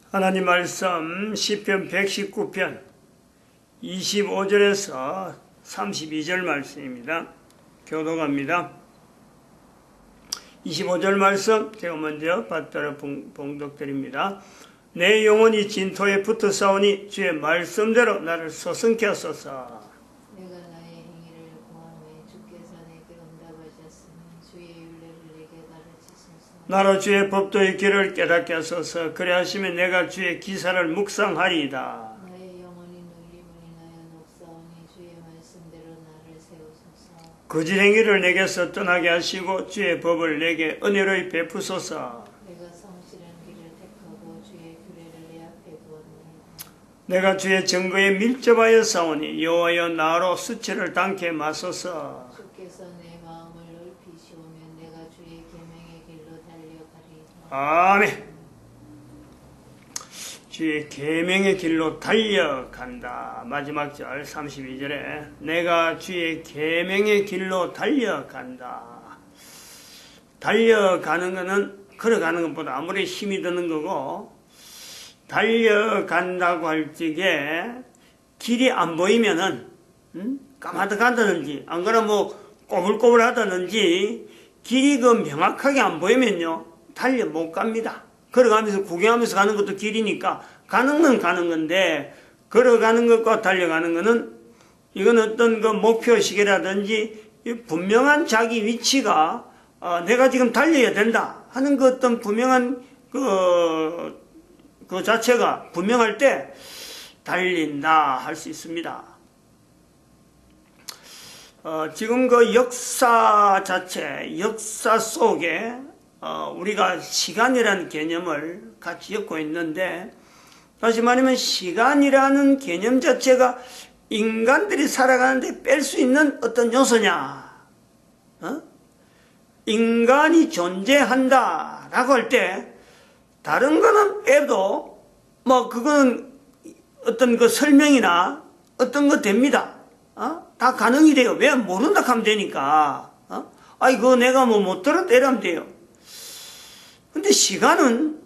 하나님 말씀 시편 119편 25절에서 32절 말씀입니다. 교독합니다. 25절 말씀 제가 먼저 받들어 봉독드립니다. 내 영혼이 진토에 붙어 싸우니 주의 말씀대로 나를 소성케 하소서. 내가 나의 행위를 고함해 주께서 내게 응답하셨으니 주의 율례를 내게 가르치소서. 나로 주의 법도의 길을 깨닫게 하소서. 그래 하시면 내가 주의 기사를 묵상하리이다. 나의 영혼이 눌림을 인하여 녹사오니 주의 말씀대로 나를 세우소서. 거짓 행위를 내게서 떠나게 하시고 주의 법을 내게 은혜로이 베푸소서. 내가 성실한 길을 택하고 주의 규례를 내 앞에 두었나이다. 내가 주의 증거에 밀접하여 싸우니 여호와여 나로 수치를 당케 마소서. 주께서 내 마음을 넓히시오면 내가 주의 계명의 길로 달려가리이다. 아멘. 주의 계명의 길로 달려간다. 마지막 절 32절에 내가 주의 계명의 길로 달려간다. 달려가는 것은 걸어가는 것보다 아무리 힘이 드는 거고, 달려간다고 할 적에 길이 안 보이면은 까마득하다든지 안 그러면 뭐 꼬불꼬불 하다든지 길이 그 명확하게 안 보이면요 달려 못 갑니다. 걸어가면서 구경하면서 가는 것도 길이니까 가는 건 가는 건데, 걸어가는 것과 달려가는 것은 이건 어떤 그 목표식이라든지 분명한 자기 위치가 내가 지금 달려야 된다 하는 그 어떤 분명한 그 자체가 분명할 때 달린다 할 수 있습니다. 지금 그 역사 자체, 역사 속에 우리가 시간이라는 개념을 같이 엮고 있는데, 다시 말하면 시간이라는 개념 자체가 인간들이 살아가는데 뺄 수 있는 어떤 요소냐? 인간이 존재한다 라고 할 때 다른 거는 빼도 뭐 그건 어떤 그 설명이나 어떤 거 됩니다. 다 가능이 돼요. 왜? 모른다 하면 되니까. 그거 내가 뭐 못 들었다 이러면 돼요. 근데 시간은,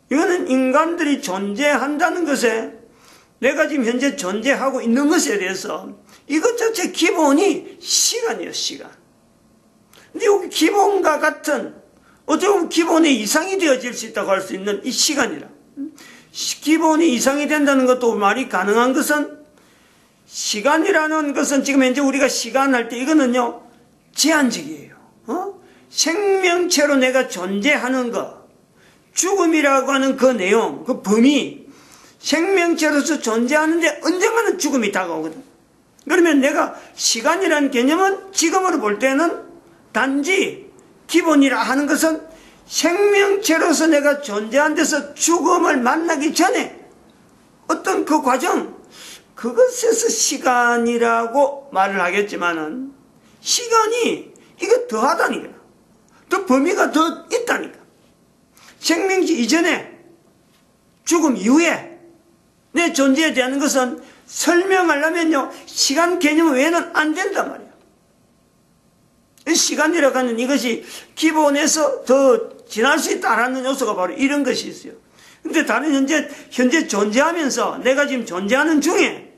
이거는 인간들이 존재한다는 것에, 내가 지금 현재 존재하고 있는 것에 대해서 이것 자체 기본이 시간이에요, 시간. 근데 여기 기본과 같은, 어떻게 보면 기본의 이상이 되어질 수 있다고 할 수 있는 이 시간이라. 기본이 이상이 된다는 것도 말이 가능한 것은, 시간이라는 것은 지금 현재 우리가 시간할 때 이거는요 제한적이에요. 생명체로 내가 존재하는 것, 죽음이라고 하는 그 내용, 그 범위, 생명체로서 존재하는데 언젠가는 죽음이 다가오거든. 그러면 내가 시간이라는 개념은 지금으로 볼 때는 단지 기본이라 하는 것은 생명체로서 내가 존재한 데서 죽음을 만나기 전에 어떤 그 과정, 그것에서 시간이라고 말을 하겠지만은, 시간이 이거 더하다니까. 더 범위가 더 있다니까. 생명체 이전에, 죽음 이후에 내 존재에 대한 것은 설명하려면요 시간 개념 외에는 안 된단 말이야. 시간이라고 하는 이것이 기본에서 더 지날 수 있다라는 요소가 바로 이런 것이 있어요. 근데 다른 현재 존재하면서 내가 지금 존재하는 중에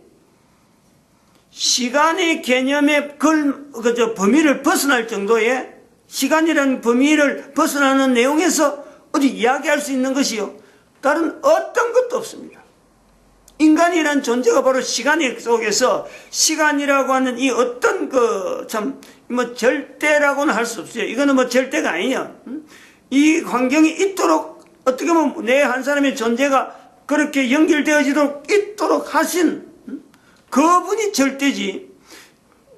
시간의 개념의 범위를 벗어날 정도의, 시간이라는 범위를 벗어나는 내용에서 어디 이야기할 수 있는 것이요 다른 어떤 것도 없습니다. 인간이란 존재가 바로 시간 속에서, 시간이라고 하는 이 어떤 절대라고는 할 수 없어요. 이거는 뭐 절대가 아니에요. 이 환경이 있도록, 어떻게 보면 내 한 사람의 존재가 그렇게 연결되어지도록 있도록 하신 그분이 절대지,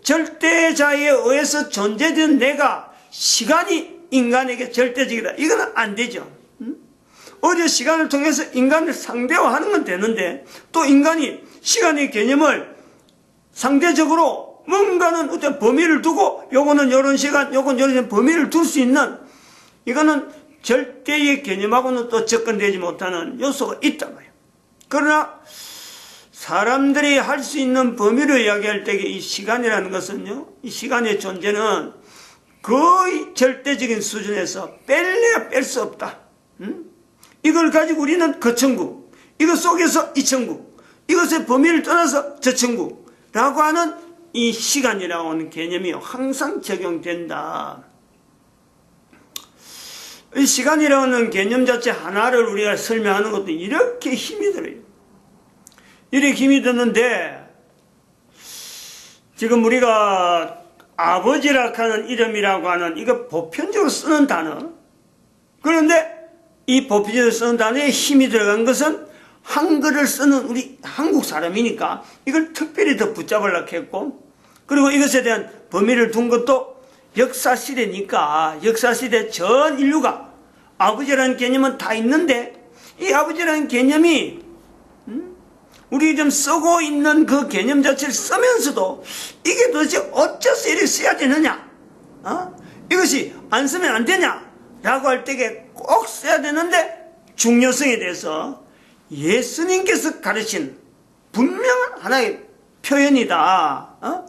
절대자에 의해서 존재된 내가, 시간이 인간에게 절대적이다, 이거는 안 되죠. 오히려 시간을 통해서 인간을 상대화하는 건 되는데, 또 인간이 시간의 개념을 상대적으로 뭔가는 어떤 범위를 두고, 요거는 요런 시간, 요건 요런 범위를 둘 수 있는, 이거는 절대의 개념하고는 또 접근되지 못하는 요소가 있단 말이에요. 그러나 사람들이 할 수 있는 범위를 이야기할 때 이 시간이라는 것은요, 이 시간의 존재는 거의 절대적인 수준에서 뺄래야 뺄 수 없다. 이걸 가지고 우리는 그 천국, 이것 속에서 이 천국, 이것의 범위를 떠나서 저 천국라고 하는 이 시간이라고 하는 개념이 항상 적용된다. 이 시간이라고 하는 개념 자체 하나를 우리가 설명하는 것도 이렇게 힘이 들어요. 이렇게 힘이 드는데, 지금 우리가 아버지라 하는 이름이라고 하는 이거 보편적으로 쓰는 단어. 그런데 이 보편적으로 쓰는 단어에 힘이 들어간 것은 한글을 쓰는 우리 한국 사람이니까 이걸 특별히 더 붙잡으려고 했고, 그리고 이것에 대한 범위를 둔 것도 역사시대니까 역사시대 전 인류가 아버지라는 개념은 다 있는데, 이 아버지라는 개념이 우리 좀 쓰고 있는 그 개념 자체를 쓰면서도 이게 도대체 어째서 이렇게 써야 되느냐, 이것이 안 쓰면 안 되냐 라고 할 때에 꼭 써야 되는데, 중요성에 대해서 예수님께서 가르친 분명한 하나의 표현이다.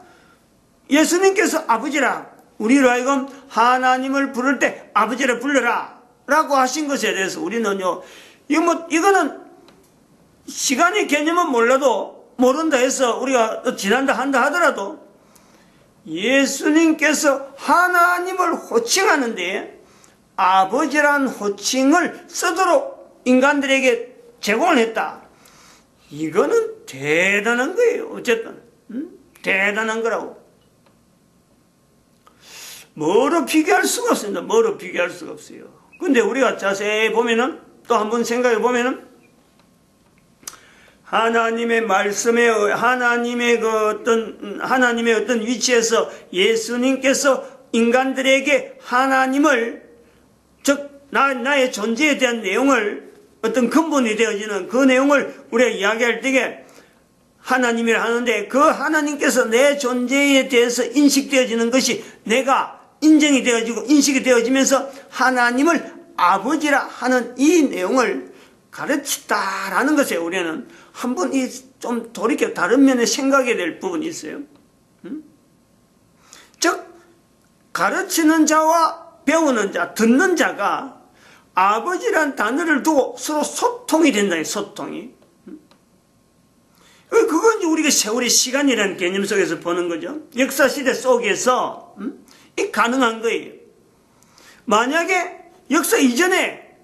예수님께서 아버지라, 우리로 하여금 하나님을 부를 때 아버지라 불러라 라고 하신 것에 대해서 우리는요, 이거는 시간의 개념은 몰라도, 모른다 해서 우리가 지난다 한다 하더라도 예수님께서 하나님을 호칭하는데 아버지란 호칭을 쓰도록 인간들에게 제공을 했다. 이거는 대단한 거예요. 어쨌든 대단한 거라고. 뭐로 비교할 수가 없습니다. 뭐로 비교할 수가 없어요. 근데 우리가 자세히 보면은, 또 한번 생각해 보면은, 하나님의 말씀에, 하나님의 어떤 위치에서 예수님께서 인간들에게 하나님을, 즉 나의 존재에 대한 내용을, 어떤 근본이 되어지는 그 내용을 우리가 이야기할 때에 하나님이라 하는데, 그 하나님께서 내 존재에 대해서 인식되어지는 것이 내가 인정이 되어지고 인식이 되어지면서 하나님을 아버지라 하는 이 내용을 가르치다라는 것에 우리는 한번 좀 돌이켜 다른 면에 생각해야 될 부분이 있어요. 즉 가르치는 자와 배우는 자, 듣는 자가 아버지란 단어를 두고 서로 소통이 된다. 소통이. 그건 우리가 세월의 시간이라는 개념 속에서 보는 거죠. 역사시대 속에서 이 가능한 거예요. 만약에 역사 이전에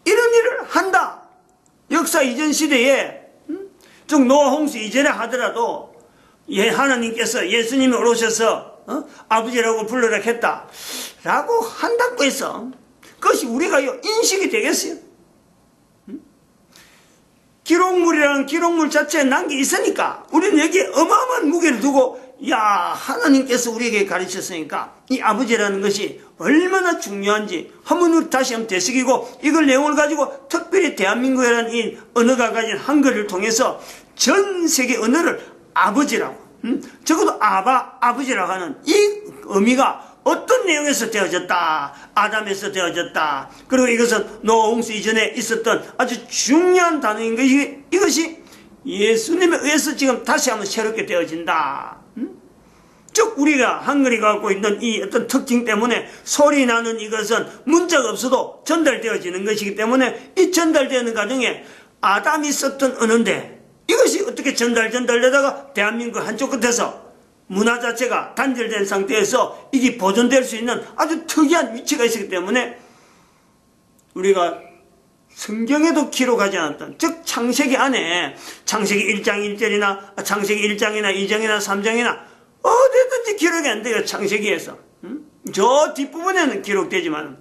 이런 일을 한다. 역사 이전 시대에 즉 노아 홍수 이전에 하더라도 하나님께서 예수님이 오셔서 아버지라고 불러라 했다 라고 한다고 해서 그것이 우리가 인식이 되겠어요? 기록물이라는 기록물 자체에 난 게 있으니까 우리는 여기에 어마어마한 무게를 두고, 야, 하나님께서 우리에게 가르쳤으니까 이 아버지라는 것이 얼마나 중요한지 한번 다시 한번 되새기고, 이걸 내용을 가지고 특별히 대한민국이라는 이 언어가 가진 한글을 통해서 전 세계 언어를 아버지라고, 적어도 아버지라고 하는 이 의미가 어떤 내용에서 되어졌다, 아담에서 되어졌다, 그리고 이것은 노아 홍수 이전에 있었던 아주 중요한 단어인 것이, 이것이 예수님에 의해서 지금 다시 한번 새롭게 되어진다. 즉 우리가 한글이 갖고 있는 이 어떤 특징 때문에 소리 나는 이것은 문자가 없어도 전달되어지는 것이기 때문에, 이 전달되는 과정에 아담이 썼던 언어인데 이것이 어떻게 전달되다가 대한민국 한쪽 끝에서 문화 자체가 단절된 상태에서 이게 보존될 수 있는 아주 특이한 위치가 있었기 때문에, 우리가 성경에도 기록하지 않았던, 즉 창세기 안에 창세기 1장 1절이나 창세기 1장이나 2장이나 3장이나 어디든지 기록이 안 돼요. 창세기에서 저 뒷부분에는 기록되지만,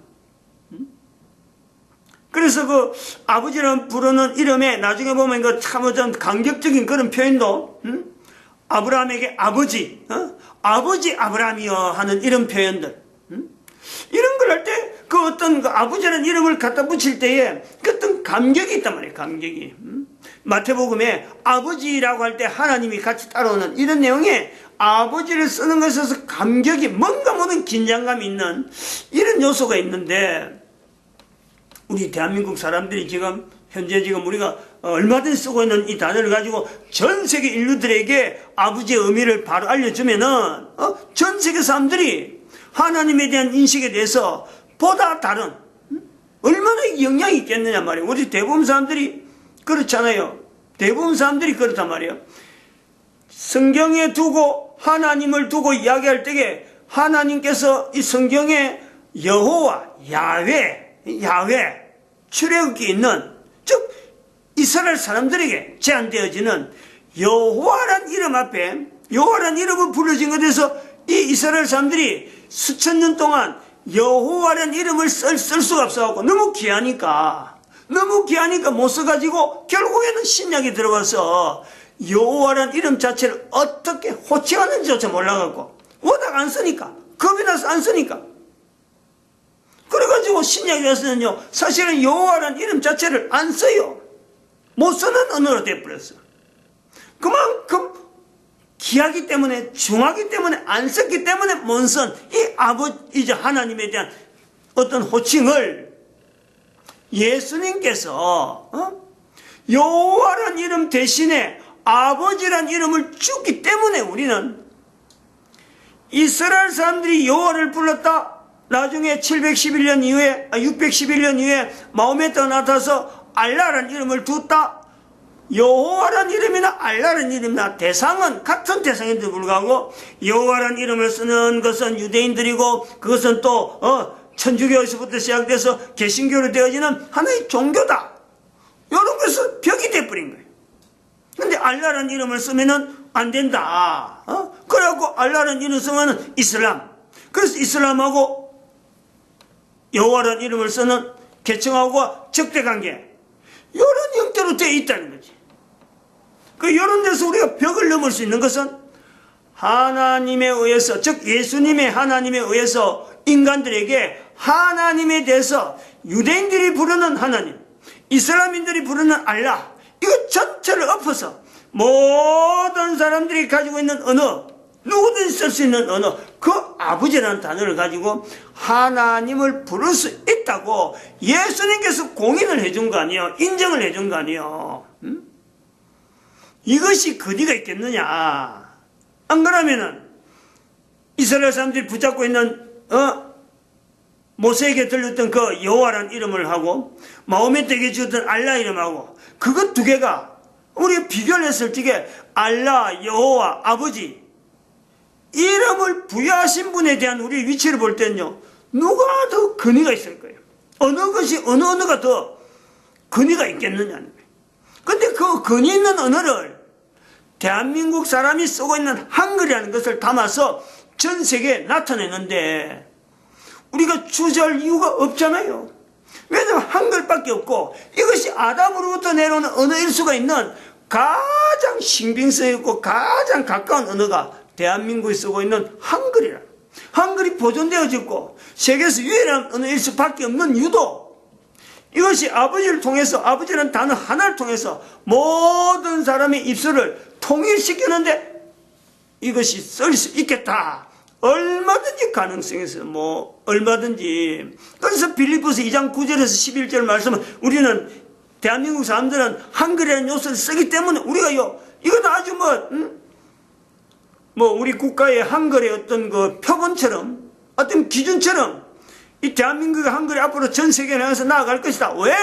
그래서 그 아버지를 부르는 이름에 나중에 보면 그 참 어떤 감격적인 그런 표현도, 아브라함에게 아버지, 아버지 아브라함이여 하는 이런 표현들, 이런 걸 할 때 그 어떤 그 아버지라는 이름을 갖다 붙일 때에 그 어떤 감격이 있단 말이에요. 감격이. 마태복음에 아버지라고 할 때 하나님이 같이 따라오는 이런 내용에 아버지를 쓰는 것에서 감격이, 뭔가 모든 긴장감이 있는 이런 요소가 있는데, 우리 대한민국 사람들이 지금 현재 지금 우리가 얼마든지 쓰고 있는 이 단어를 가지고 전 세계 인류들에게 아버지의 의미를 바로 알려주면은 전 세계 사람들이 하나님에 대한 인식에 대해서 보다 다른 얼마나 영향이 있겠느냐 말이에요. 우리 대부분 사람들이 그렇잖아요. 대부분 사람들이 그렇단 말이에요. 성경에 두고 하나님을 두고 이야기할 때에 하나님께서 이 성경에 여호와, 야훼 출애굽기에 있는, 즉 이스라엘 사람들에게 제한되어지는 여호와란 이름 앞에, 여호와란 이름을 불러진 것에서 이 이스라엘 사람들이 수천 년 동안 여호와란 이름을 쓸 수가 없어갖고 너무 귀하니까 못 써가지고 결국에는 신약에 들어와서 여호와란 이름 자체를 어떻게 호칭하는지조차 몰라갖고 워낙 안 쓰니까, 겁이 나서 안 쓰니까, 그래가지고 신약에 와서는요 사실은 여호와란 이름 자체를 안 써요. 못 쓰는 언어로 돼버렸어. 그만큼 귀하기 때문에, 중하기 때문에, 안 썼기 때문에 못 쓴 이 아버지 하나님에 대한 어떤 호칭을 예수님께서 여호와란 이름 대신에 아버지란 이름을 주기 때문에 우리는 이스라엘 사람들이 여호와를 불렀다. 나중에 611년 이후에 마호메트가 나타나서 알라란 이름을 두었다. 여호와란 이름이나 알라란 이름이나 대상은 같은 대상인데도 불구하고 여호와란 이름을 쓰는 것은 유대인들이고, 그것은 또 천주교에서부터 시작돼서 개신교로 되어지는 하나의 종교다. 이런 것은 벽이 돼버린 거예요. 근데 알라란 이름을 쓰면은 안 된다. 그래갖고 알라란 이름 쓰면은 이슬람. 그래서 이슬람하고 여호와란 이름을 쓰는 계층하고 적대관계, 이런 형태로 되어 있다는 거지. 이런 데서 우리가 벽을 넘을 수 있는 것은 하나님에 의해서, 즉 예수님의 하나님에 의해서 인간들에게 하나님에 대해서 유대인들이 부르는 하나님, 이슬람인들이 부르는 알라, 이거 전체를 엎어서 모든 사람들이 가지고 있는 언어, 누구든지 쓸 수 있는 언어, 그 아버지라는 단어를 가지고 하나님을 부를 수 있다고 예수님께서 공인을 해준 거 아니에요. 인정을 해준 거 아니에요. 이것이 거리가 있겠느냐. 안 그러면은 이스라엘 사람들이 붙잡고 있는 모세에게 들렸던 그 여호와라는 이름을 하고 마호메트에게 주었던 알라 이름하고, 그것 두 개가 우리가 비교를 했을 적에 알라, 여호와, 아버지 이름을 부여하신 분에 대한 우리 위치를 볼 때는요, 누가 더 근위가 있을 거예요. 어느 언어가 더 근위가 있겠느냐는 거예요. 근데 그 근위 있는 언어를 대한민국 사람이 쓰고 있는 한글이라는 것을 담아서 전 세계에 나타내는데 우리가 주저할 이유가 없잖아요. 왜냐하면 한글밖에 없고 이것이 아담으로부터 내려오는 언어일 수가 있는 가장 신빙성 있고 가장 가까운 언어가 대한민국에 쓰고 있는 한글이라. 한글이 보존되어졌고 세계에서 유일한 언어일 수밖에 없는 이유도 이것이 아버지를 통해서, 아버지라는 단어 하나를 통해서 모든 사람의 입술을 통일시키는데 이것이 쓸 수 있겠다. 얼마든지 가능성이 있어요. 얼마든지. 그래서 빌립보서 2장 9절에서 11절 말씀은 우리는 대한민국 사람들은 한글이라는 요소를 쓰기 때문에 우리가요, 이건 아주 우리 국가의 한글의 어떤 그 표본처럼, 어떤 기준처럼 이 대한민국의 한글이 앞으로 전 세계에 나가서 나아갈 것이다. 왜?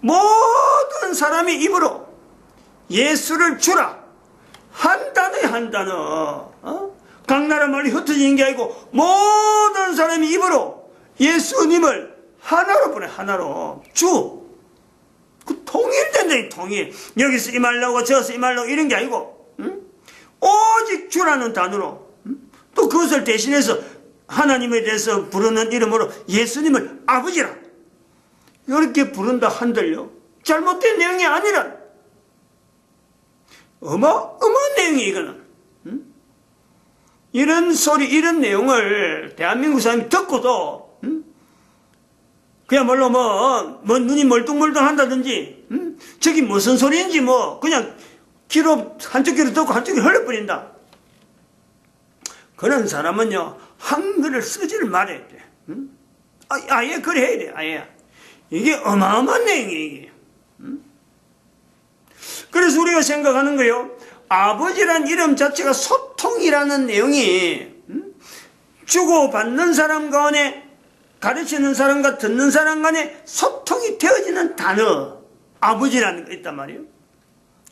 모든 사람이 입으로 예수를 주라. 한 단어에 한 단어. 각 나라 말이 흩어지는 게 아니고 모든 사람이 입으로 예수님을 하나로 보내. 하나로. 주. 그 통일된다. 통일. 여기서 이 말라고 저기서 이 말라고 이런 게 아니고 오직 주라는 단어로. 또 그것을 대신해서 하나님에 대해서 부르는 이름으로 예수님을 아버지라 이렇게 부른다 한들요, 잘못된 내용이 아니라 어마어마한 내용이 이거는. 이런 소리, 이런 내용을 대한민국 사람이 듣고도 그야말로 눈이 멀뚱멀뚱 한다든지 저기 무슨 소리인지 그냥 한쪽 귀로 듣고 한쪽 귀로 흘려버린다. 그런 사람은요 한글을 쓰지를 말아야 돼. 아예 그래 해야 돼. 아예. 이게 어마어마한 내용이에요. 이게. 그래서 우리가 생각하는 거예요. 아버지란 이름 자체가 소통이라는 내용이 주고받는 사람 간에 가르치는 사람과 듣는 사람 간에 소통이 되어지는 단어, 아버지라는 게 있단 말이에요.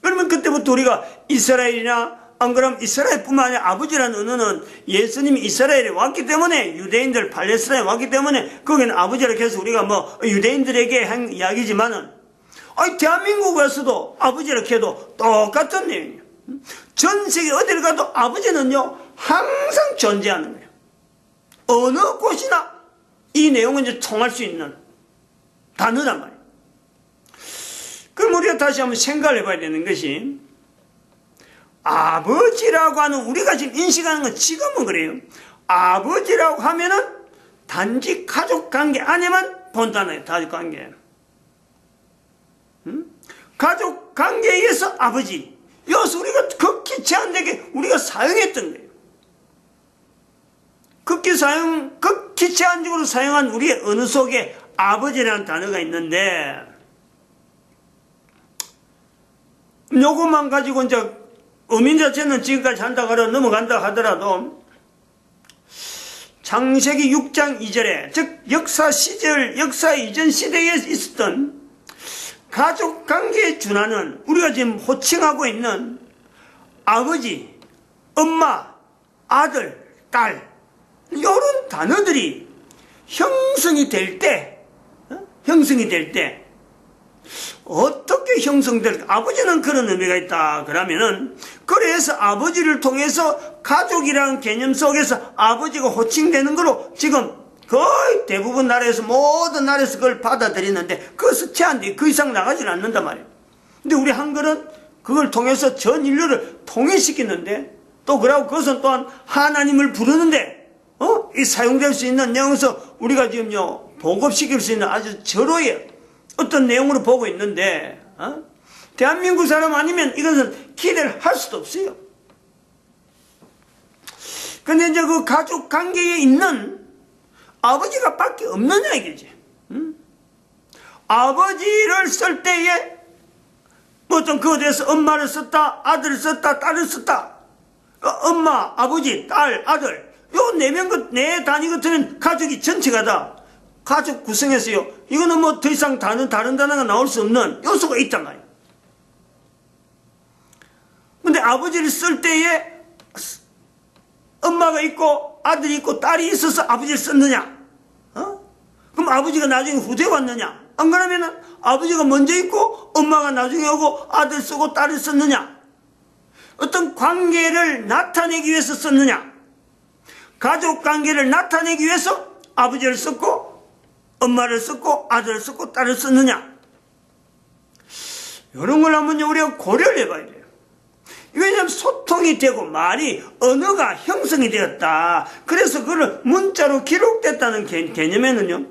그러면 그때부터 우리가 이스라엘이나 안 그럼 이스라엘뿐만 아니라 아버지라는 언어는 예수님이 이스라엘에 왔기 때문에 유대인들 팔레스타인에 왔기 때문에 거기는 아버지라고 해서 우리가 뭐 유대인들에게 한 이야기지만은 아니 대한민국에서도 아버지라고 해도 똑같은 내용이에요. 전 세계 어디를 가도 아버지는요 항상 존재하는 거예요. 어느 곳이나 이 내용은 이제 통할 수 있는 단어란 말이에요. 그럼 우리가 다시 한번 생각을 해봐야 되는 것이 아버지라고 하는 우리가 지금 인식하는 건 지금은 그래요. 아버지라고 하면은 단지 가족관계 안에만 본다는 가족관계. 가족관계에 의해서 아버지. 여기서 우리가 극히 제한되게 우리가 사용했던 거예요. 극히 제한적으로 사용한 우리의 언어 속에 아버지라는 단어가 있는데 요것만 가지고 이제 의미 자체는 지금까지 한다고 하러 넘어간다 하더라도 창세기 6장 2절에 즉 역사 이전 시대에 있었던 가족관계에 준하는 우리가 지금 호칭하고 있는 아버지, 엄마, 아들, 딸 이런 단어들이 형성이 될 때 어떻게 형성될까? 아버지는 그런 의미가 있다. 그러면은 그래서 아버지를 통해서 가족이라는 개념 속에서 아버지가 호칭되는 거로 지금 거의 대부분 나라에서 모든 나라에서 그걸 받아들이는데 그것은 제한돼 그 이상 나가지는 않는단 말이에요. 근데 우리 한글은 그걸 통해서 전 인류를 통일시키는데 또 그러고 그것은 또한 하나님을 부르는데 이 사용될 수 있는 내용에서 우리가 지금요 보급시킬 수 있는 아주 절호의 어떤 내용으로 보고 있는데 대한민국 사람 아니면 이것은 기대를 할 수도 없어요. 근데 이제 그 가족 관계에 있는 아버지가 밖에 없느냐 이거지. 아버지를 쓸 때에 뭐 좀 그거에 대해서 엄마를 썼다, 아들을 썼다, 딸을 썼다. 엄마, 아버지, 딸, 아들 요 네 단위 같으면 가족이 전체가 다 가족 구성에서요. 이거는 뭐 더 이상 다른 단어가 나올 수 없는 요소가 있단 말이에요. 근데 아버지를 쓸 때에 엄마가 있고 아들이 있고 딸이 있어서 아버지를 썼느냐? 그럼 아버지가 나중에 후대에 왔느냐? 안 그러면은 아버지가 먼저 있고 엄마가 나중에 오고 아들 쓰고 딸을 썼느냐? 어떤 관계를 나타내기 위해서 썼느냐? 가족 관계를 나타내기 위해서 아버지를 썼고 엄마를 썼고 아들을 썼고 딸을 썼느냐? 이런 걸 한번 우리가 고려를 해봐야 돼요. 왜냐하면 소통이 되고 말이 언어가 형성이 되었다. 그래서 그걸 문자로 기록됐다는 개념에는요.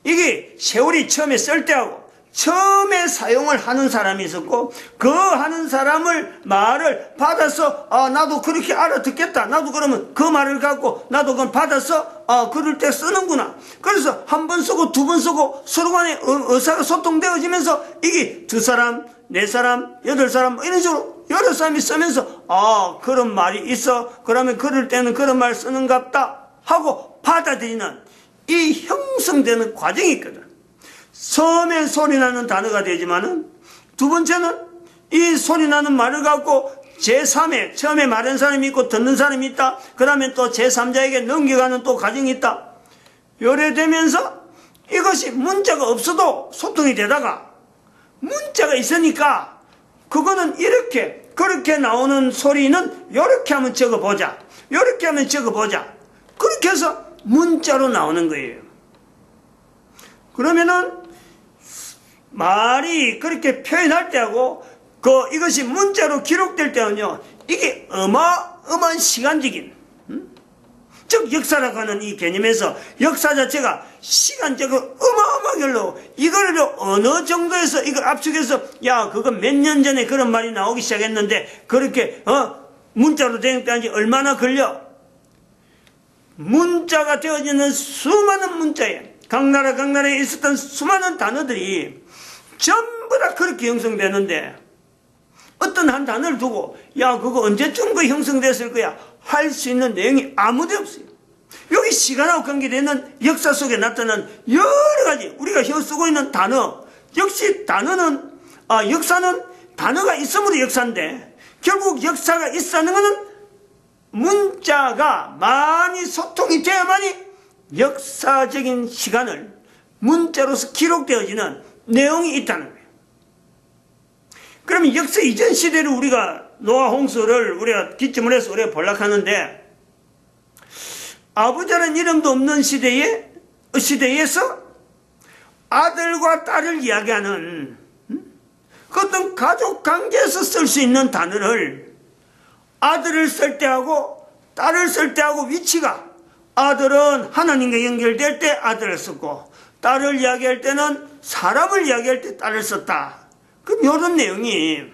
이게 세월이 처음에 쓸 때하고 처음에 사용을 하는 사람이 있었고 그 하는 사람을 말을 받아서 나도 그렇게 알아듣겠다. 나도 그러면 그 말을 갖고 나도 그걸 받아서 그럴 때 쓰는구나. 그래서 한 번 쓰고 두 번 쓰고 서로 간에 의사가 소통되어지면서 이게 두 사람, 네 사람, 여덟 사람 이런 식으로 여러 사람이 쓰면서 그런 말이 있어. 그러면 그럴 때는 그런 말 쓰는갑다 하고 받아들이는 이 형성되는 과정이 있거든. 처음엔 소리나는 단어가 되지만은 두 번째는 이 소리나는 말을 갖고 제3의 처음에 말하는 사람이 있고 듣는 사람이 있다. 그 다음에 또 제3자에게 넘겨가는 또 과정이 있다. 요래 되면서 이것이 문자가 없어도 소통이 되다가 문자가 있으니까 그거는 이렇게 그렇게 나오는 소리는 이렇게 하면 적어보자. 이렇게 하면 적어보자. 그렇게 해서 문자로 나오는 거예요. 그러면은 말이 그렇게 표현할 때하고 이것이 문자로 기록될 때는요. 이게 어마어마한 시간적인 즉 역사라고 하는 이 개념에서 역사 자체가 시간적으로 어마어마하게 흘러 이거를 어느 정도에서 이걸 압축해서 야 그거 몇 년 전에 그런 말이 나오기 시작했는데 그렇게 문자로 된 때까지 얼마나 걸려? 문자가 되어지는 수많은 문자에 각 나라에 있었던 수많은 단어들이 전부 다 그렇게 형성되는데 어떤 한 단어를 두고 야 그거 언제쯤 그 형성됐을 거야 할 수 있는 내용이 아무데 없어요. 여기 시간하고 관계되는 역사 속에 나타난 여러 가지 우리가 혀 쓰고 있는 단어, 역시 단어는 역사는 단어가 있으므로 역사인데 결국 역사가 있다는 것은 문자가 많이 소통이 돼야만이 역사적인 시간을 문자로서 기록되어지는 내용이 있다는 거예요. 그러면 역사 이전 시대를 우리가 노아 홍수를 우리가 기점을 해서 우리가 볼락하는데 아버지라는 이름도 없는 시대에서 아들과 딸을 이야기하는 그 어떤 가족 관계에서 쓸 수 있는 단어를 아들을 쓸 때하고 딸을 쓸 때하고 위치가 아들은 하나님과 연결될 때 아들을 썼고 딸을 이야기할 때는 사람을 이야기할 때 딸을 썼다. 그럼 이런 내용이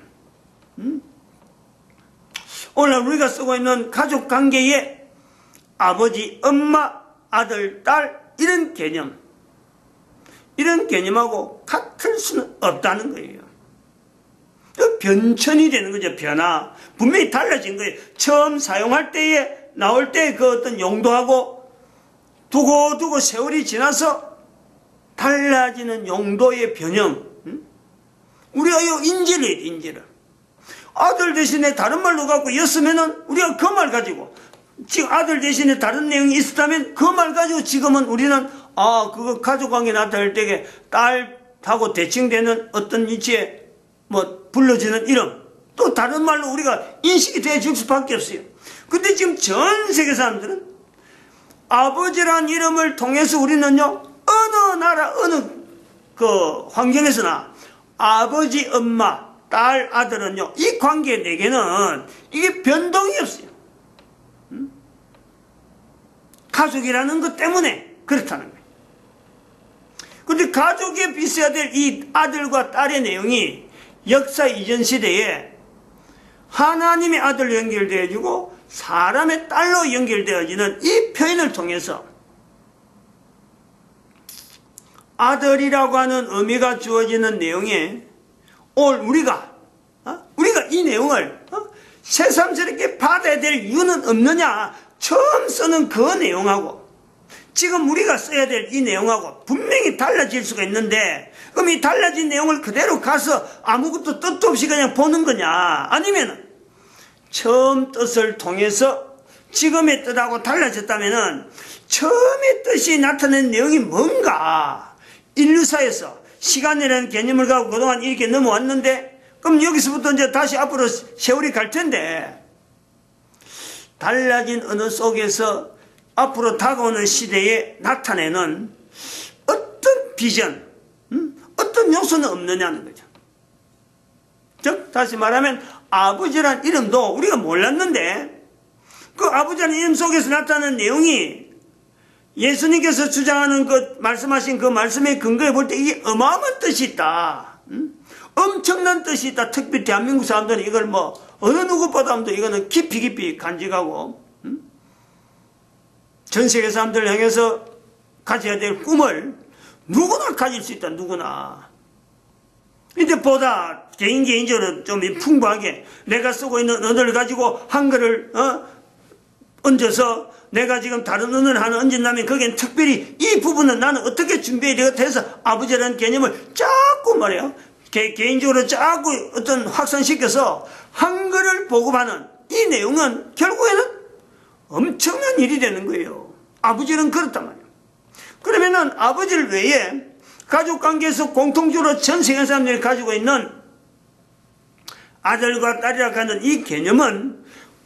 오늘 우리가 쓰고 있는 가족 관계에 아버지, 엄마, 아들, 딸 이런 개념하고 같을 수는 없다는 거예요. 변천이 되는 거죠. 변화. 분명히 달라진 거예요. 처음 사용할 때에 나올 때 그 어떤 용도하고 두고 세월이 지나서 달라지는 용도의 변형. 우리가 이 인지를 아들 대신에 다른 말로 갖고 였으면은 우리가 그 말 가지고 지금 아들 대신에 다른 내용이 있었다면 그 말 가지고 지금은 우리는 그거 가족관계 나타날 때에 딸하고 대칭되는 어떤 위치에 불러지는 이름 또 다른 말로 우리가 인식이 되어질 수밖에 없어요. 근데 지금 전 세계 사람들은 아버지라는 이름을 통해서 우리는요 어느 나라 어느 그 환경에서나 아버지 엄마 딸 아들은요 이 관계 내게는 이게 변동이 없어요. 가족이라는 것 때문에 그렇다는 거예요. 그런데 가족에 비춰야 될 이 아들과 딸의 내용이 역사 이전 시대에 하나님의 아들로 연결되어지고 사람의 딸로 연결되어지는 이 표현을 통해서 아들이라고 하는 의미가 주어지는 내용에 오늘 우리가 이 내용을 새삼스럽게 받아야 될 이유는 없느냐. 처음 쓰는 그 내용하고 지금 우리가 써야 될 이 내용하고 분명히 달라질 수가 있는데 그럼 이 달라진 내용을 그대로 가서 아무것도 뜻도 없이 그냥 보는 거냐 아니면 처음 뜻을 통해서 지금의 뜻하고 달라졌다면 처음의 뜻이 나타낸 내용이 뭔가 인류사에서 시간이라는 개념을 갖고 그동안 이렇게 넘어왔는데 그럼 여기서부터 이제 다시 앞으로 세월이 갈 텐데 달라진 언어 속에서 앞으로 다가오는 시대에 나타내는 어떤 비전, 어떤 요소는 없느냐는 거죠. 즉 다시 말하면 아버지란 이름도 우리가 몰랐는데 그 아버지라는 이름 속에서 나타나는 내용이 예수님께서 주장하는 그 말씀하신 그 말씀의 근거에 볼 때 이게 어마어마한 뜻이 있다. 엄청난 뜻이 있다. 특히 대한민국 사람들은 이걸 어느 누구보다도 이거는 깊이 간직하고 전 세계 사람들을 향해서 가져야 될 꿈을 누구나 가질 수 있다. 누구나. 근데 보다 개인적으로 좀 풍부하게 내가 쓰고 있는 언어를 가지고 한글을 얹어서 내가 지금 다른 언어를 하나 얹은다면 거기엔 특별히 이 부분은 나는 어떻게 준비해야 되겠다 해서 아버지라는 개념을 자꾸 말해요. 개인적으로 자꾸 어떤 확산시켜서 한글을 보급하는 이 내용은 결국에는 엄청난 일이 되는 거예요. 아버지는 그렇단 말이에요. 그러면은 아버지를 외에 가족관계에서 공통적으로 전 세계 사람들이 가지고 있는 아들과 딸이라고 하는 이 개념은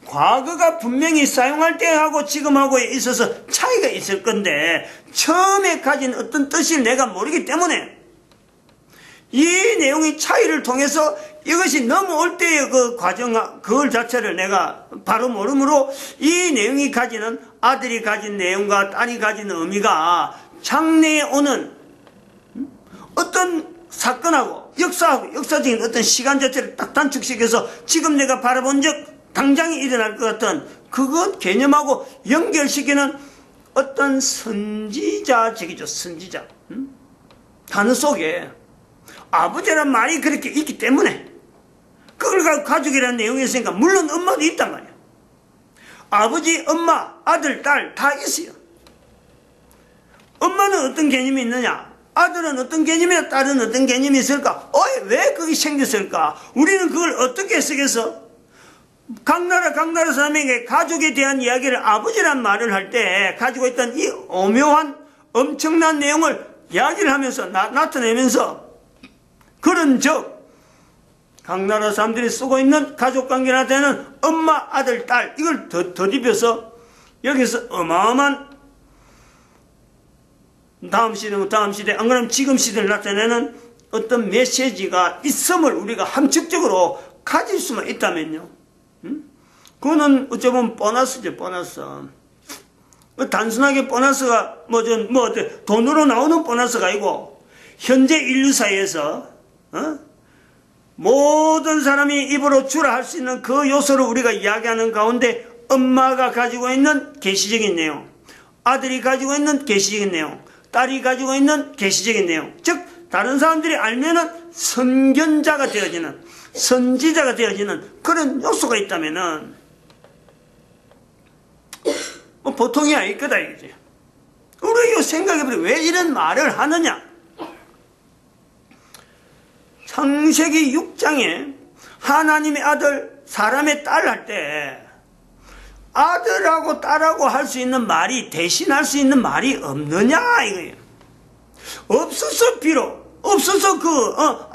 과거가 분명히 사용할 때하고 지금하고에 있어서 차이가 있을 건데 처음에 가진 어떤 뜻을 내가 모르기 때문에 이 내용의 차이를 통해서 이것이 넘어올 때의 그 과정, 그걸 자체를 내가 바로 모르므로 이 내용이 가지는 아들이 가진 내용과 딸이 가진 의미가 장래에 오는 어떤 사건하고 역사적인 어떤 시간 자체를 딱 단축시켜서 지금 내가 바라본 적 당장에 일어날 것 같은 그것 개념하고 연결시키는 어떤 선지자적이죠. 선지자. 단어 속에 아버지란 말이 그렇게 있기 때문에 그걸 가지고 가족이라는 내용이 있으니까 물론 엄마도 있단 말이야. 아버지, 엄마, 아들, 딸 다 있어요. 엄마는 어떤 개념이 있느냐? 아들은 어떤 개념이야? 딸은 어떤 개념이 있을까? 왜 그게 생겼을까? 우리는 그걸 어떻게 쓰겠어? 각 나라 사람에게 가족에 대한 이야기를 아버지란 말을 할 때 가지고 있던 이 오묘한 엄청난 내용을 이야기를 하면서 나타내면서 그런 각 나라 사람들이 쓰고 있는 가족관계 나타내는 엄마, 아들, 딸 이걸 덧입혀서 여기서 어마어마한 다음 시대 안 그러면 지금 시대를 나타내는 어떤 메시지가 있음을 우리가 함축적으로 가질 수만 있다면요. 그거는 어쩌면 보너스죠, 보너스. 단순하게 보너스가 돈으로 나오는 보너스가 아니고 현재 인류 사회에서 모든 사람이 입으로 주라 할 수 있는 그 요소를 우리가 이야기하는 가운데 엄마가 가지고 있는 계시적인 내용, 아들이 가지고 있는 계시적인 내용, 딸이 가지고 있는 계시적인 내용, 즉 다른 사람들이 알면은 선견자가 되어지는, 선지자가 되어지는 그런 요소가 있다면은 보통이 아닐 거다 이거지. 우리가 생각해보면 왜 이런 말을 하느냐? 창세기 6장에 하나님의 아들, 사람의 딸 할 때 아들하고 딸하고 할 수 있는 말이, 대신할 수 있는 말이 없느냐 이거예요. 없어서 비록 없어서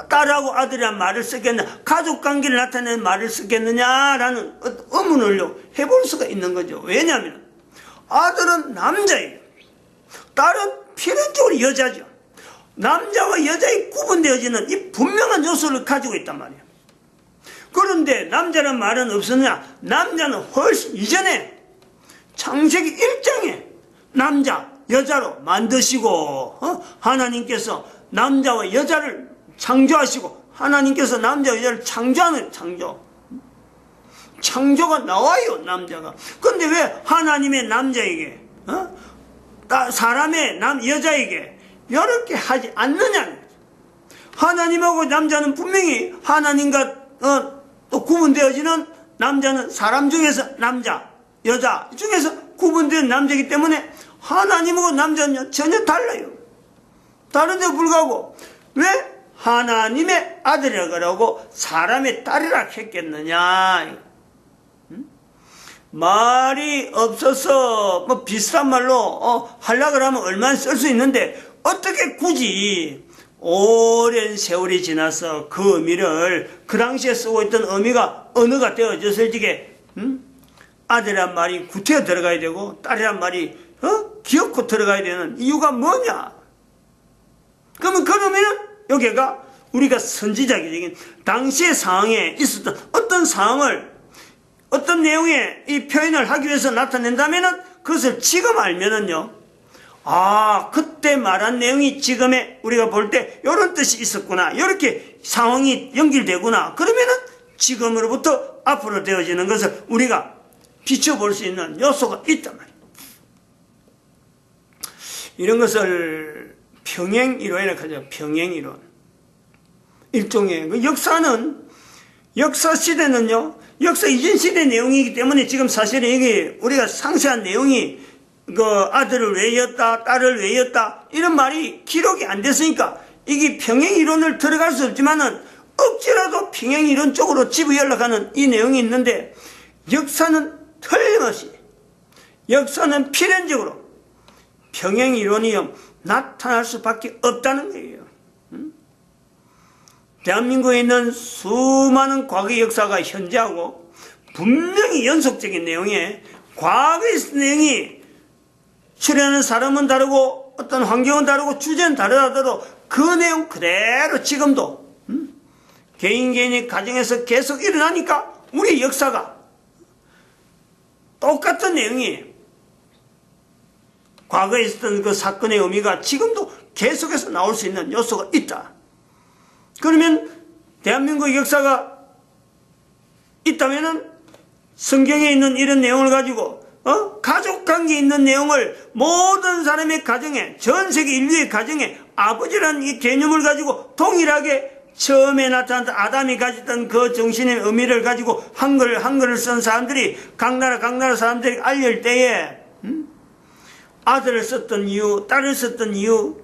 딸하고 아들이란 말을 쓰겠느냐, 가족관계를 나타내는 말을 쓰겠느냐라는 의문을 해볼 수가 있는 거죠. 왜냐하면 아들은 남자예요. 딸은 필연적으로 여자죠. 남자와 여자의 구분되어지는 이 분명한 요소를 가지고 있단 말이에요. 그런데 남자란 말은 없었냐? 남자는 훨씬 이전에 창세기 1장에 남자, 여자로 만드시고 하나님께서 남자와 여자를 창조하시고 하나님께서 남자와 여자를 창조하는 창조가 나와요, 남자가. 근데 왜 하나님의 남자에게 사람의 여자에게 이렇게 하지 않느냐? 하나님하고 남자는 분명히 하나님과 또 구분되어지는, 남자는 사람 중에서 남자, 여자 중에서 구분된 남자이기 때문에 하나님하고 남자는 전혀 달라요. 다른데 불구하고 왜 하나님의 아들이라고 하고 사람의 딸이라 했겠느냐? 말이 없어서 비슷한 말로 하려고 하면 얼마나 쓸 수 있는데 어떻게 굳이 오랜 세월이 지나서 그 의미를 그 당시에 쓰고 있던 의미가 언어가 되어졌을 적에 아들이란 말이 구태여 들어가야 되고 딸이란 말이 기어코 들어가야 되는 이유가 뭐냐? 그러면 여기가 우리가 선지자적인 당시의 상황에 있었던 어떤 상황을 어떤 내용의 이 표현을 하기 위해서 나타낸다면은 그것을 지금 알면은요, 그때 말한 내용이 지금의 우리가 볼 때 이런 뜻이 있었구나, 이렇게 상황이 연결되구나, 그러면은 지금으로부터 앞으로 되어지는 것을 우리가 비춰볼 수 있는 요소가 있단 말이에요. 이런 것을 평행이론이라고 하죠. 평행이론. 일종의 그 역사 시대는요, 역사 이전 시대 내용이기 때문에 지금 사실은 이게 우리가 상세한 내용이 아들을 왜 였다, 딸을 왜 였다 이런 말이 기록이 안 됐으니까 이게 평행이론을 들어갈 수 없지만은 억지라도 평행이론 쪽으로 집어연락하는 이 내용이 있는데, 역사는 틀림없이 역사는 필연적으로 평행이론이 나타날 수밖에 없다는 거예요. 대한민국에 있는 수많은 과거의 역사가 현재하고 분명히 연속적인 내용에 과거의 내용이 출연하는 사람은 다르고 어떤 환경은 다르고 주제는 다르더라도 그 내용 그대로 지금도 개인이 가정에서 계속 일어나니까 우리 역사가 똑같은 내용이 과거에 있었던 그 사건의 의미가 지금도 계속해서 나올 수 있는 요소가 있다. 그러면 대한민국 역사가 있다면은 성경에 있는 이런 내용을 가지고 가족관계에 있는 내용을 모든 사람의 가정에, 전 세계 인류의 가정에 아버지라는 이 개념을 가지고 동일하게 처음에 나타났던 아담이 가졌던 그 정신의 의미를 가지고 한글을 쓴 사람들이 각 나라 사람들이 알릴 때에 아들을 썼던 이유, 딸을 썼던 이유,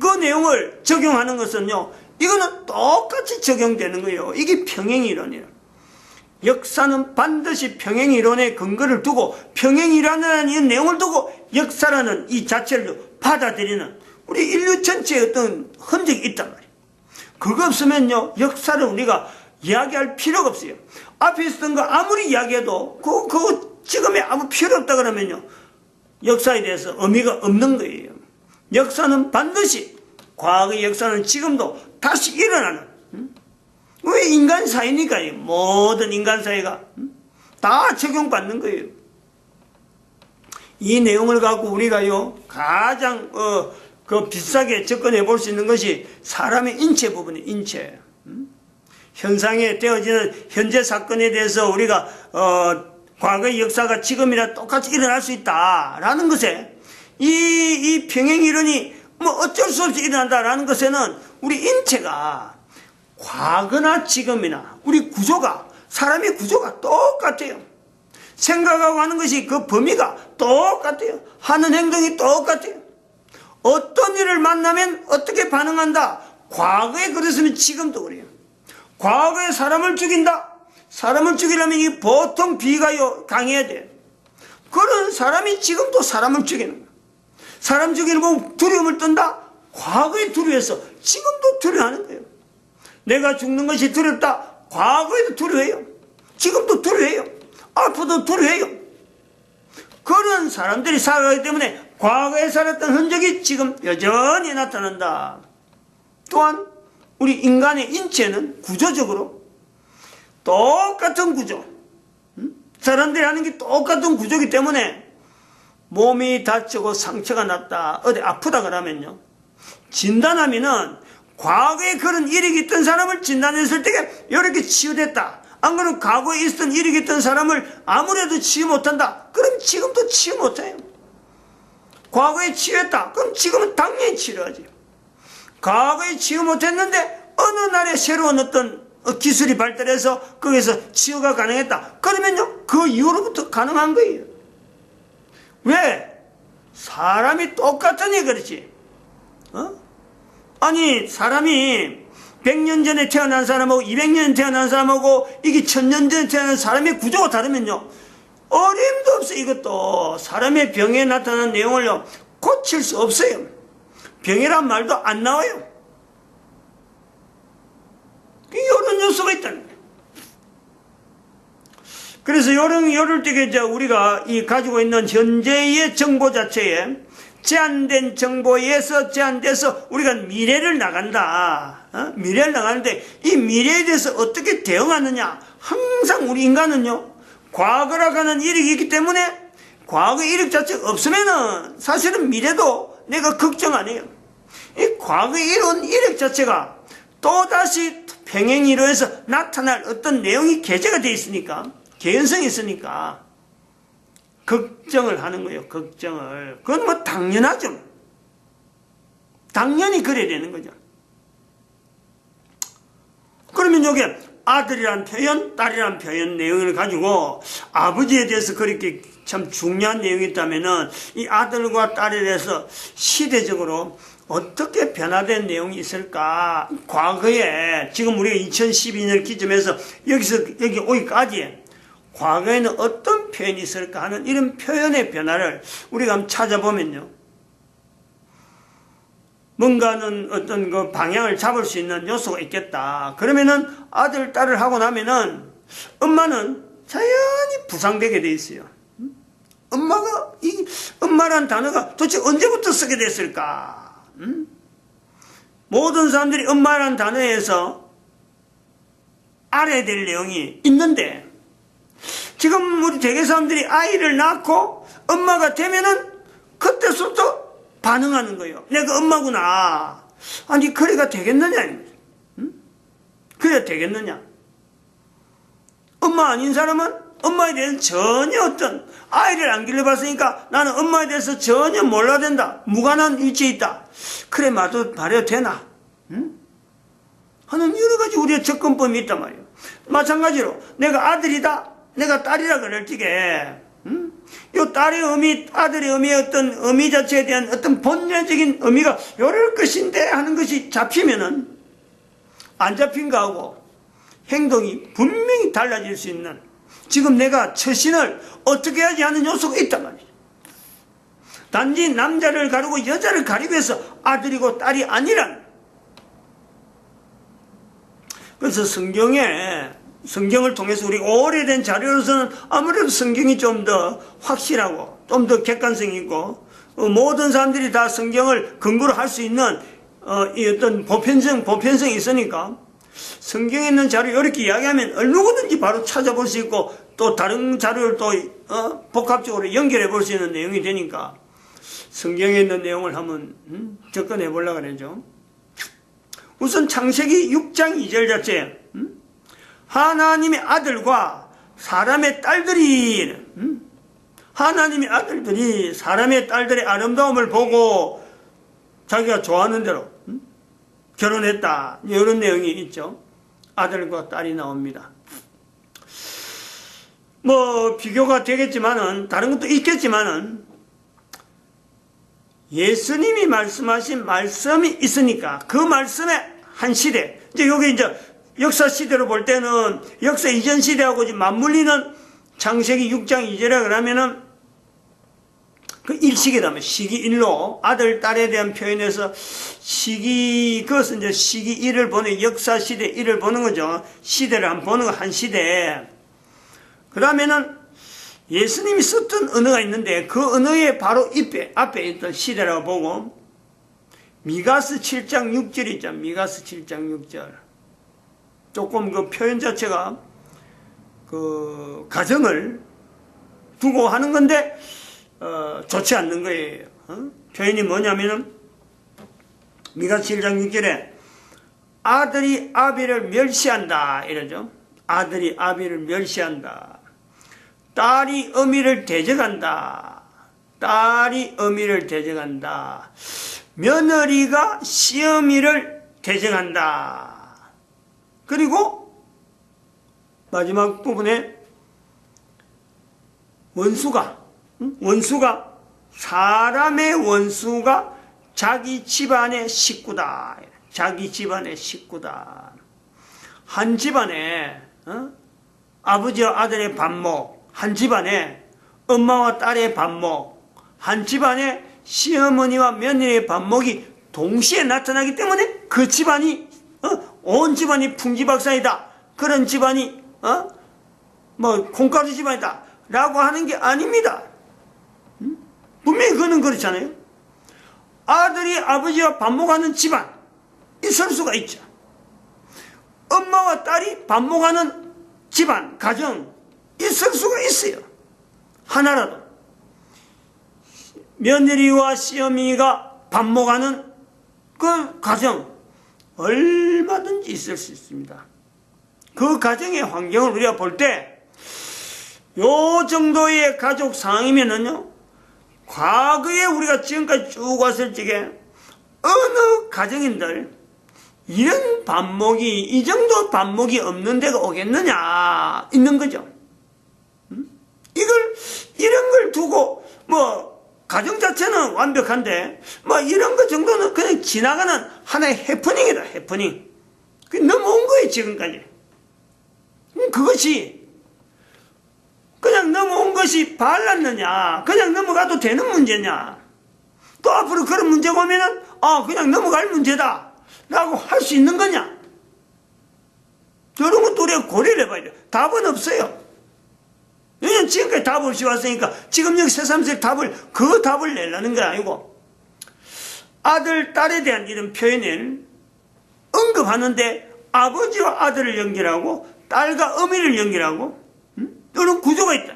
그 내용을 적용하는 것은요, 이거는 똑같이 적용되는 거예요. 이게 평행이론이에요. 역사는 반드시 평행이론의 근거를 두고 평행이라는 이 내용을 두고 역사라는 이 자체를 받아들이는 우리 인류 전체의 어떤 흔적이 있단 말이에요. 그거 없으면요, 역사를 우리가 이야기할 필요가 없어요. 앞에 있었던 거 아무리 이야기해도 그거 지금에 아무 필요 없다 그러면요, 역사에 대해서 의미가 없는 거예요. 역사는 반드시, 과거의 역사는 지금도 다시 일어나는, 왜 인간 사회니까요. 모든 인간 사회가 다 적용받는 거예요. 이 내용을 갖고 우리가요, 가장 비싸게 접근해 볼 수 있는 것이 사람의 인체 부분이에요. 인체. 현상에 되어지는 현재 사건에 대해서 우리가 과거의 역사가 지금이라 똑같이 일어날 수 있다라는 것에 이 평행이론이 뭐 어쩔 수 없이 일어난다라는 것에는 우리 인체가 과거나 지금이나 우리 구조가, 사람의 구조가 똑같아요. 생각하고 하는 것이 그 범위가 똑같아요. 하는 행동이 똑같아요. 어떤 일을 만나면 어떻게 반응한다. 과거에 그랬으면 지금도 그래요. 과거에 사람을 죽인다. 사람을 죽이려면 이 보통 비가요 강해야 돼요. 그런 사람이 지금도 사람을 죽이는 거예요. 사람 죽이는 거 두려움을 떤다. 과거에 두려워해서 지금도 두려워하는 거예요. 내가 죽는 것이 두렵다. 과거에도 두려워해요. 지금도 두려워해요. 앞으로도 두려워해요. 그런 사람들이 살아가기 때문에 과거에 살았던 흔적이 지금 여전히 나타난다. 또한 우리 인간의 인체는 구조적으로 똑같은 구조, 사람들이 하는 게 똑같은 구조이기 때문에 몸이 다치고 상처가 났다, 어디 아프다 그러면요, 진단하면은 과거에 그런 일이 있던 사람을 진단했을 때 이렇게 치유됐다. 안 그러면 과거에 있었던 일이 있던 사람을 아무래도 치유 못한다. 그럼 지금도 치유 못해요. 과거에 치유했다. 그럼 지금은 당연히 치료하지. 과거에 치유 못했는데 어느 날에 새로운 어떤 기술이 발달해서 거기서 치유가 가능했다. 그러면요, 그 이후로부터 가능한 거예요. 왜? 사람이 똑같으니 그렇지. 아니, 사람이 100년 전에 태어난 사람하고 200년 전에 태어난 사람하고 이게 1000년 전에 태어난 사람의 구조가 다르면요, 어림도 없어. 이것도 사람의 병에 나타나는 내용을요, 고칠 수 없어요. 병이란 말도 안 나와요. 이런 요소가 있다는 거예요. 그래서 이럴 때 우리가 이 가지고 있는 현재의 정보 자체에 제한된 정보에서 제한돼서 우리가 미래를 나간다. 미래를 나가는데 이 미래에 대해서 어떻게 대응하느냐. 항상 우리 인간은요, 과거라고 하는 이력이 있기 때문에 과거 이력 자체가 없으면은 사실은 미래도 내가 걱정 안 해요. 이 과거에 이룬 이력 자체가 또다시 평행이론에서 나타날 어떤 내용이 게재가 되어 있으니까, 개연성이 있으니까 걱정을 하는 거예요. 걱정을. 그건 뭐 당연하죠. 당연히 그래야 되는 거죠. 그러면 여기 아들이란 표현, 딸이란 표현 내용을 가지고 아버지에 대해서 그렇게 참 중요한 내용이 있다면은 이 아들과 딸에 대해서 시대적으로 어떻게 변화된 내용이 있을까? 과거에, 지금 우리가 2012년 기점에서 여기 오기까지 과거에는 어떤 표현이 있을까 하는 이런 표현의 변화를 우리가 한번 찾아보면요, 뭔가는 어떤 그 방향을 잡을 수 있는 요소가 있겠다. 그러면은 아들, 딸을 하고 나면은 엄마는 자연히 부상되게 돼 있어요. 엄마가, 엄마란 단어가 도대체 언제부터 쓰게 됐을까? 모든 사람들이 엄마란 단어에서 알아야 될 내용이 있는데, 지금 우리 대개 사람들이 아이를 낳고 엄마가 되면은 그때부터 반응하는 거예요. 내가 엄마구나. 아니, 그래가 되겠느냐? 그래야 되겠느냐? 엄마 아닌 사람은 엄마에 대해서 전혀 어떤, 아이를 안 길러봤으니까 나는 엄마에 대해서 전혀 몰라야 된다. 무관한 위치에 있다. 그래, 말해도 되나? 하는 여러 가지 우리의 접근법이 있단 말이에요. 마찬가지로 내가 아들이다, 내가 딸이라 그럴 적에 요 딸의 의미, 아들의 의미의 어떤 의미 자체에 대한 어떤 본질적인 의미가 요럴 것인데 하는 것이 잡히면은 안 잡힌 거하고 행동이 분명히 달라질 수 있는, 지금 내가 처신을 어떻게 하지 하는 요소가 있단 말이죠. 단지 남자를 가리고 여자를 가리고 해서 아들이고 딸이 아니란. 그래서 성경을 통해서 우리 오래된 자료로서는 아무래도 성경이 좀 더 확실하고 좀 더 객관성이 있고 모든 사람들이 다 성경을 근거로 할 수 있는 이 어떤 보편성이 있으니까 성경에 있는 자료 이렇게 이야기하면 누구든지 바로 찾아볼 수 있고 또 다른 자료를 또 복합적으로 연결해 볼 수 있는 내용이 되니까 성경에 있는 내용을 한번 접근해 보려고 그러죠. 우선 창세기 6장 2절 자체, 하나님의 아들과 사람의 딸들이, 하나님의 아들들이 사람의 딸들의 아름다움을 보고 자기가 좋아하는 대로 결혼했다, 이런 내용이 있죠. 아들과 딸이 나옵니다. 뭐 비교가 되겠지만은 다른 것도 있겠지만은 예수님이 말씀하신 말씀이 있으니까 그 말씀의 한 시대, 이제 여기 이제 역사 시대로 볼 때는 역사 이전 시대하고 지금 맞물리는 창세기 6장 2절에 그러면은 그 일식이라면 시기일로 아들 딸에 대한 표현에서 그것은 이제 시기 일을 보는, 역사 시대 일을 보는 거죠. 시대를 한번 보는 거, 한 시대. 그러면은 예수님이 썼던 언어가 있는데 그 언어의 바로 앞에 있던 시대라고 보고, 미가스 7장 6절 있죠. 미가스 7장 6절. 조금 그 표현 자체가 그 가정을 두고 하는 건데 좋지 않는 거예요. 표현이 뭐냐면은 미가스 7장 6절에 아들이 아비를 멸시한다 이러죠. 아들이 아비를 멸시한다. 딸이 어미를 대적한다. 딸이 어미를 대적한다. 며느리가 시어미를 대적한다. 그리고 마지막 부분에 원수가 사람의 원수가 자기 집안의 식구다. 자기 집안의 식구다. 한 집안에 아버지와 아들의 반목, 한 집안에 엄마와 딸의 반목, 한 집안에 시어머니와 며느리의 반목이 동시에 나타나기 때문에 그 집안이 온 집안이 풍지박산이다, 그런 집안이 뭐 콩가루 집안이다 라고 하는 게 아닙니다. 분명히 그는 그렇잖아요. 아들이 아버지와 반목하는 집안 있을 수가 있죠. 엄마와 딸이 반목하는 집안, 가정 있을 수가 있어요. 하나라도. 며느리와 시어미가 반목하는 그 가정 얼마든지 있을 수 있습니다. 그 가정의 환경을 우리가 볼 때 요 정도의 가족 상황이면은요, 과거에 우리가 지금까지 쭉 왔을 적에 어느 가정인들 이런 반목이, 이 정도 반목이 없는 데가 오겠느냐, 있는 거죠. 이런 걸 두고 뭐 가정 자체는 완벽한데 뭐 이런 거 정도는 그냥 지나가는 하나의 해프닝이다, 해프닝. 그게 넘어온 거예요, 지금까지. 그것이 그냥 넘어온 것이 발랐느냐, 그냥 넘어가도 되는 문제냐, 또 앞으로 그런 문제가 오면은 그냥 넘어갈 문제다 라고 할 수 있는 거냐, 그런 것도 우리가 고려를 해봐야 돼요. 답은 없어요. 왜냐면 지금까지 답 없이 왔으니까 지금 여기 새삼스레 그 답을 내려는 건 아니고, 아들, 딸에 대한 이런 표현을 언급하는데 아버지와 아들을 연결하고 딸과 어미를 연결하고 이런 구조가 있다.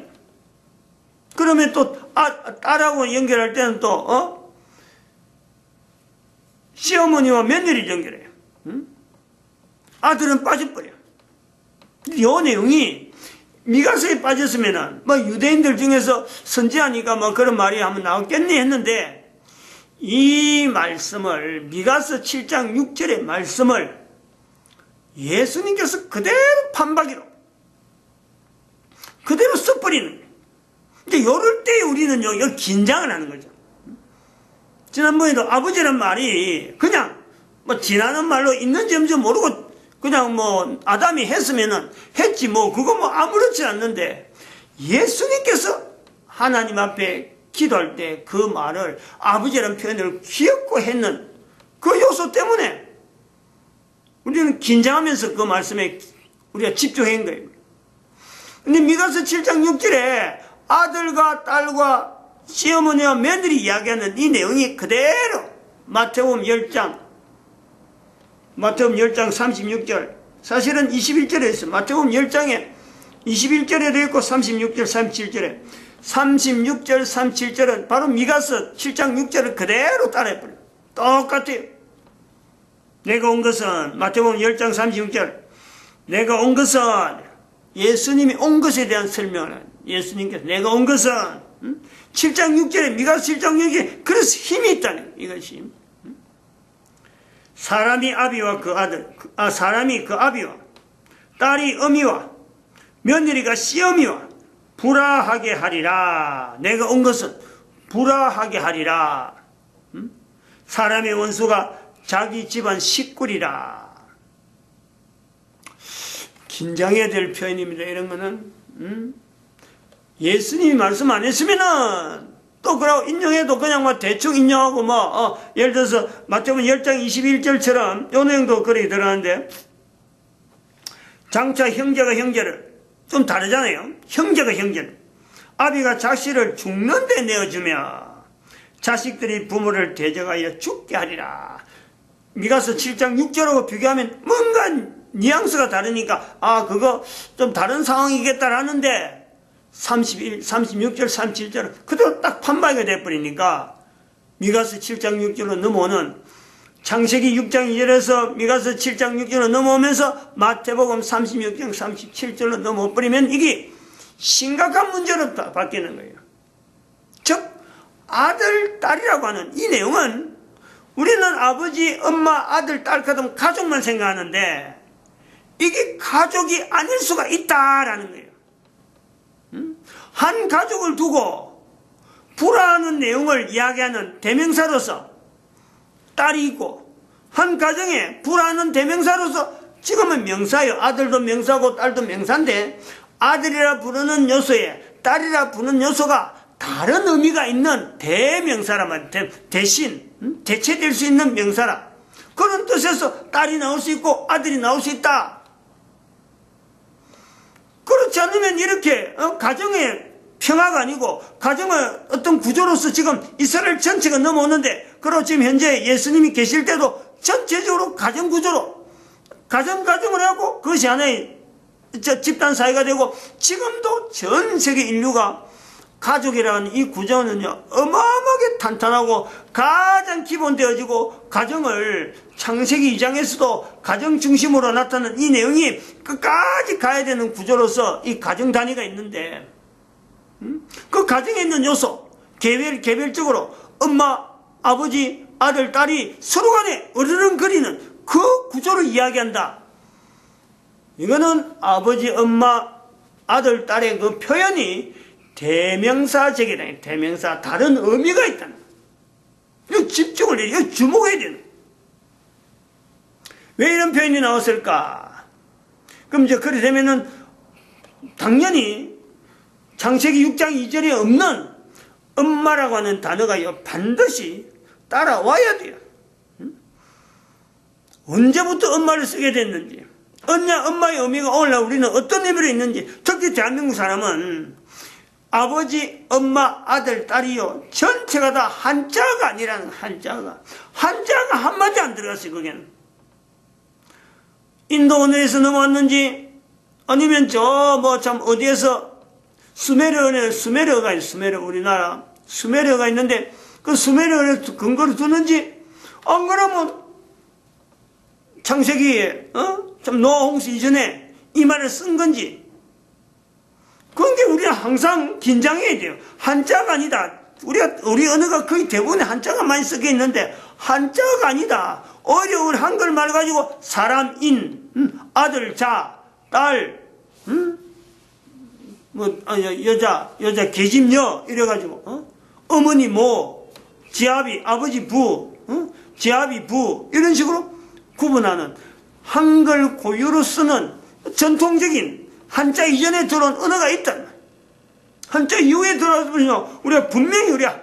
그러면 또 딸하고 연결할 때는 또 시어머니와 며느리를 연결해요. 아들은 빠져버려. 이 내용이 미가서에 빠졌으면은 뭐 유대인들 중에서 선지하니까 뭐 그런 말이 한번 나왔겠니 했는데, 이 말씀을 미가서 7장 6절의 말씀을 예수님께서 그대로 판박이로 그대로 써버리는 거예요. 이제 이럴 때 우리는요, 이걸 긴장을 하는 거죠. 지난번에도 아버지란 말이 그냥 뭐 지나는 말로 있는지 없는지 모르고 그냥 뭐 아담이 했으면은 했지 뭐 그거 뭐 아무렇지 않는데, 예수님께서 하나님 앞에 기도할 때 그 말을 아버지라는 표현을 귀엽고 했는 그 요소 때문에 우리는 긴장하면서 그 말씀에 우리가 집중한 거예요. 근데 미가서 7장 6절에 아들과 딸과 시어머니와 며느리 이야기하는 이 내용이 그대로 마태복음 10장 36절, 사실은 21절에 있어요. 마태복음 10장에 21절에도 있고 36절 37절에 36절 37절은 바로 미가서 7장 6절을 그대로 따라해버려요. 똑같아요. 내가 온 것은 마태복음 10장 36절, 내가 온 것은 예수님이 온 것에 대한 설명을 예수님께서 내가 온 것은 7장 6절에 미가서 7장 6절에 그래서 힘이 있다는 이것이 사람이 아비와 그 아들, 사람이 그 아비와 딸이 어미와 며느리가 시어미와 불화하게 하리라. 내가 온 것은 불화하게 하리라. 사람의 원수가 자기 집안 식구리라. 긴장해야 될 표현입니다. 이런 거는 예수님이 말씀 안 했으면은 또 그러고 인용해도 그냥 뭐 대충 인용하고 예를 들어서 마태복음 10장 21절처럼 요 내용도 그렇게 들어가는데, 장차 형제가 형제를 좀 다르잖아요. 형제가 형제를 아비가 자식을 죽는 데 내어주며 자식들이 부모를 대적하여 죽게 하리라. 미가서 7장 6절하고 비교하면 뭔가 뉘앙스가 다르니까 그거 좀 다른 상황이겠다라는데 36절 37절 그대로 딱 판박이가 돼버리니까 미가서 7장 6절로 넘어오는 창세기 6장 2절에서 미가서 7장 6절로 넘어오면서 마태복음 36장 37절로 넘어버리면 이게 심각한 문제로 바뀌는 거예요. 즉 아들 딸이라고 하는 이 내용은 우리는 아버지 엄마 아들 딸 같은 가족만 생각하는데 이게 가족이 아닐 수가 있다라는 거예요. 한 가족을 두고 불화하는 내용을 이야기하는 대명사로서 딸이 있고, 한 가정에 불화하는 대명사로서 지금은 명사예요. 아들도 명사고 딸도 명사인데 아들이라 부르는 요소에 딸이라 부르는 요소가 다른 의미가 있는 대명사란 말이에요. 대신 대체될 수 있는 명사라. 그런 뜻에서 딸이 나올 수 있고 아들이 나올 수 있다. 그렇지 않으면 이렇게 가정의 평화가 아니고 가정의 어떤 구조로서 지금 이스라엘 전체가 넘어오는데, 그리고 지금 현재 예수님이 계실 때도 전체적으로 가정 구조로 가정을 하고 그것이 하나의 집단 사회가 되고, 지금도 전 세계 인류가 가족이라는 이 구조는요 어마어마하게 탄탄하고 가장 기본되어지고, 가정을 창세기 2장에서도 가정 중심으로 나타나는 이 내용이 끝까지 가야 되는 구조로서 이 가정 단위가 있는데, 그 가정에 있는 요소 개별적으로 엄마 아버지 아들 딸이 서로 간에 으르렁거리는 그 구조를 이야기한다. 이거는 아버지 엄마 아들 딸의 그 표현이 대명사적이다. 대명사 다른 의미가 있다는 거예요. 이거 집중을 해야 돼요. 이거 주목해야 되는 거예요. 왜 이런 표현이 나왔을까? 그럼 이제 그래 되면은 당연히 창세기 6장 2절에 없는 엄마라고 하는 단어가 반드시 따라와야 돼요. 언제부터 엄마를 쓰게 됐는지, 엄마의 의미가 오늘날 우리는 어떤 의미로 있는지, 특히 대한민국 사람은 아버지, 엄마, 아들, 딸이요 전체가 다 한자가 아니라는 한자가 한마디 안 들어갔어요. 거기는 인도 언어에서 넘어왔는지 아니면 참 어디에서 수메르어가 있어요. 우리나라 수메르어가 있는데 그 수메르어를 근거로 두는지, 안 그러면 창세기에 참 노아 홍수 이전에 이 말을 쓴 건지, 그런 게 우리는 항상 긴장해야 돼요. 한자가 아니다. 우리 언어가 거의 대부분의 한자가 많이 섞여 있는데, 한자가 아니다. 어려운 한글말 가지고 사람인, 아들, 자, 딸, 여자, 계집녀, 이래가지고, 어머니, 모, 지아비, 아버지, 부, 지아비, 부, 이런 식으로 구분하는 한글 고유로 쓰는 전통적인 한자 이전에 들어온 언어가 있단 말이에요. 한자 이후에 들어와서는요, 우리가 분명히 우리가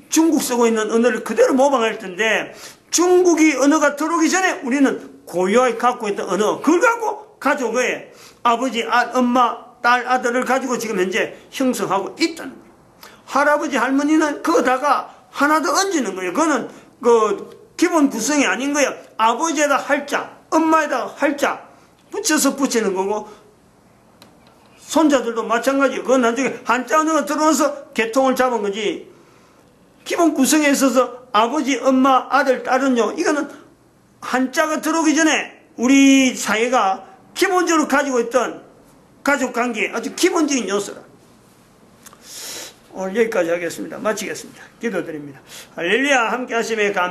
중국 쓰고 있는 언어를 그대로 모방할 텐데, 중국이 언어가 들어오기 전에 우리는 고유하게 갖고 있던 언어, 그걸 갖고 가족의 아버지, 엄마, 딸, 아들을 가지고 지금 현재 형성하고 있다는 거예요. 할아버지, 할머니는 거기다가 하나 더 얹는 거예요. 그거는 기본 구성이 아닌 거예요. 아버지에다 할자, 엄마에다 할자 붙여서 붙이는 거고, 손자들도 마찬가지예요. 그건 나중에 한자 언어가 들어와서 개통을 잡은 거지. 기본 구성에 있어서 아버지, 엄마, 아들, 딸은요, 이거는 한자가 들어오기 전에 우리 사회가 기본적으로 가지고 있던 가족관계의 아주 기본적인 요소라. 오늘 여기까지 하겠습니다. 마치겠습니다. 기도드립니다. 할렐루야. 함께 하심에 감사합니다.